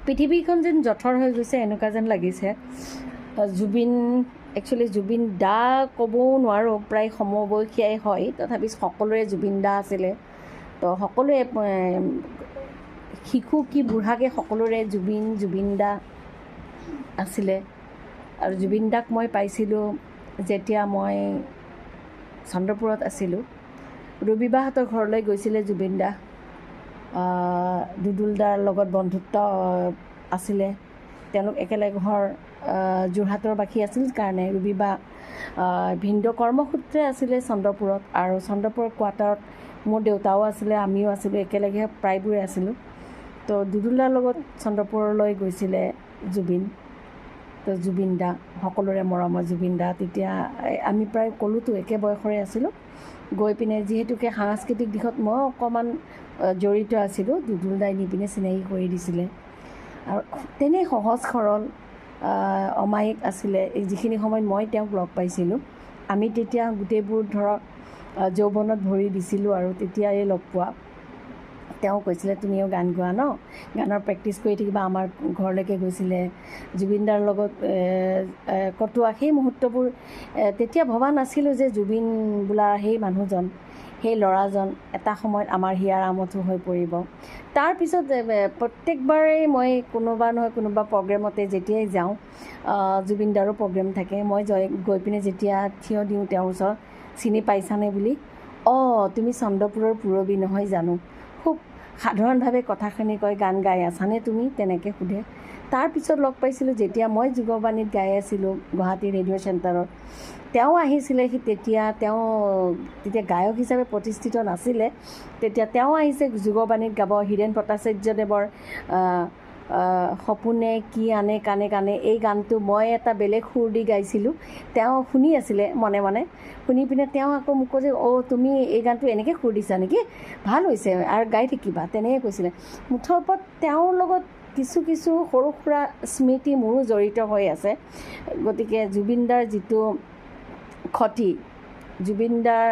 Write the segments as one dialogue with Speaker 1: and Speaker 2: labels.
Speaker 1: পৃথিৱীখন যেন জঠৰ হৈ গৈছে এনেকুৱা যেন লাগিছে। জুবিন একচুৱেলি জুবিন দা ক'বও নোৱাৰোঁ, প্ৰায় সমবয়সীয়াই হয়, তথাপি সকলোৰে জুবিন দা আছিলে। তো সকলোৱে শিশু কি বুঢ়াকে সকলোৰে জুবিন দা আছিলে। আৰু জুবিন দাক মই পাইছিলোঁ যেতিয়া মই চন্দ্ৰপুৰত আছিলোঁ। ৰবিবাহঁতৰ ঘৰলৈ গৈছিলে জুবিন দা। দুদুল দাৰ লগত বন্ধুত্ব আছিলে, তেওঁলোক একেলগে ঘৰ যোৰহাটৰ বাসী আছিল কাৰণে ৰবিবা ভিন্ন কৰ্মসূত্ৰে আছিলে চন্দ্ৰপুৰত, আৰু চন্দ্ৰপুৰৰ কোৱাৰ্টাৰত মোৰ দেউতাও আছিলে, আমিও আছিলোঁ, একেলগে প্ৰায়বোৰে আছিলোঁ। তো দুদুল দাৰ লগত চন্দ্ৰপুৰলৈ গৈছিলে জুবিন। তো জুবিন দা সকলোৰে মৰমৰ জুবিন দা। তেতিয়া আমি প্ৰায় ক'লোতো একে বয়সৰে আছিলোঁ। গৈ পিনে যিহেতুকে সাংস্কৃতিক দিশত মই অকণমান জড়িত আছিলোঁ, দুদুল দাই নি পিনে চিনাকি কৰি দিছিলে। আৰু তেনেই সহজ সৰল অমায়িক আছিলে যিখিনি সময়ত মই তেওঁক লগ পাইছিলোঁ। আমি তেতিয়া গোটেইবোৰ ধৰক যৌৱনত ভৰি দিছিলোঁ আৰু তেতিয়াই লগ পোৱা। তেওঁ কৈছিলে তুমিও গান গোৱা ন, গানৰ প্ৰেক্টিছ কৰি থাকিবা। আমাৰ ঘৰলৈকে গৈছিলে জুবিন দাৰ লগত কটোৱা সেই মুহূৰ্তবোৰ। তেতিয়া ভবা নাছিলোঁ যে জুবিন বোলা সেই মানুহজন, সেই ল'ৰাজন এটা সময়ত আমাৰ হিয়াৰ আমঠু হৈ পৰিব। তাৰপিছত প্ৰত্যেকবাৰেই মই কোনোবা নহয় কোনোবা প্ৰগ্ৰেমতে যেতিয়াই যাওঁ, জুবিন দাৰো প্ৰগ্ৰেম থাকে, মই গৈ পিনে যেতিয়া থিয় দিওঁ তেওঁৰ ওচৰত, চিনি পাইছানে বুলি, তুমি চন্দ্ৰপুৰৰ পূৰবী নহয় জানো, খুব সাধাৰণভাৱে কথাখিনি কয়, গান গাই আছানে তুমি, তেনেকৈ সোধে। তাৰপিছত লগ পাইছিলোঁ যেতিয়া মই যুগবাণীত গাই আছিলোঁ গুৱাহাটী ৰেডিঅ' চেণ্টাৰত। তেওঁ আহিছিলে, তেতিয়া গায়ক হিচাপে প্ৰতিষ্ঠিত নাছিলে। তেতিয়া তেওঁ আহিছে যুগবাণীত গাব হীৰেণ ভট্টাচাৰ্যদেৱৰ সপোনে কি আনে কানে কানে, এই গানটো মই এটা বেলেগ সুৰ দি গাইছিলোঁ। তেওঁ শুনি আছিলে মনে মনে, শুনি পিনে তেওঁ আকৌ মোক কৈছে, তুমি এই গানটো এনেকৈ সুৰ দিছা নেকি, ভাল হৈছে আৰু গাই থাকিবা, তেনেকৈ কৈছিলে। মুঠৰ ওপৰত তেওঁৰ লগত কিছু কিছু সৰু সুৰা স্মৃতি মোৰো জড়িত হৈ আছে। গতিকে জুবিন দাৰ যিটো ক্ষতি, জুবিন দাৰ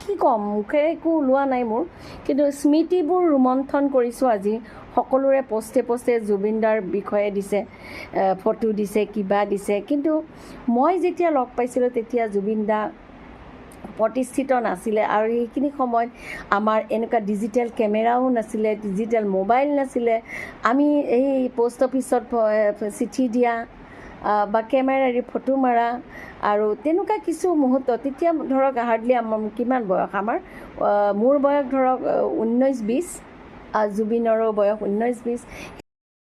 Speaker 1: কি ক'ম, মুখেৰে একো ওলোৱা নাই মোৰ, কিন্তু স্মৃতিবোৰ ৰোমন্থন কৰিছোঁ আজি। সকলোৰে পোষ্টে জুবিন দাৰ বিষয়ে দিছে, ফটো দিছে, কিবা দিছে, কিন্তু মই যেতিয়া লগ পাইছিলোঁ তেতিয়া জুবিন দা প্ৰতিষ্ঠিত নাছিলে। আৰু সেইখিনি সময়ত আমাৰ এনেকুৱা ডিজিটেল কেমেৰাও নাছিলে, ডিজিটেল মোবাইল নাছিলে। আমি এই পোষ্ট অফিচত চিঠি দিয়া বা কেমেৰাৰে ফটো মাৰা আৰু তেনেকুৱা কিছু মুহূৰ্ত। তেতিয়া ধৰক হাৰ্ডলি কিমান বয়স আমাৰ, মোৰ বয়স ধৰক 19-20, জুবিনৰো বয়স 19-20।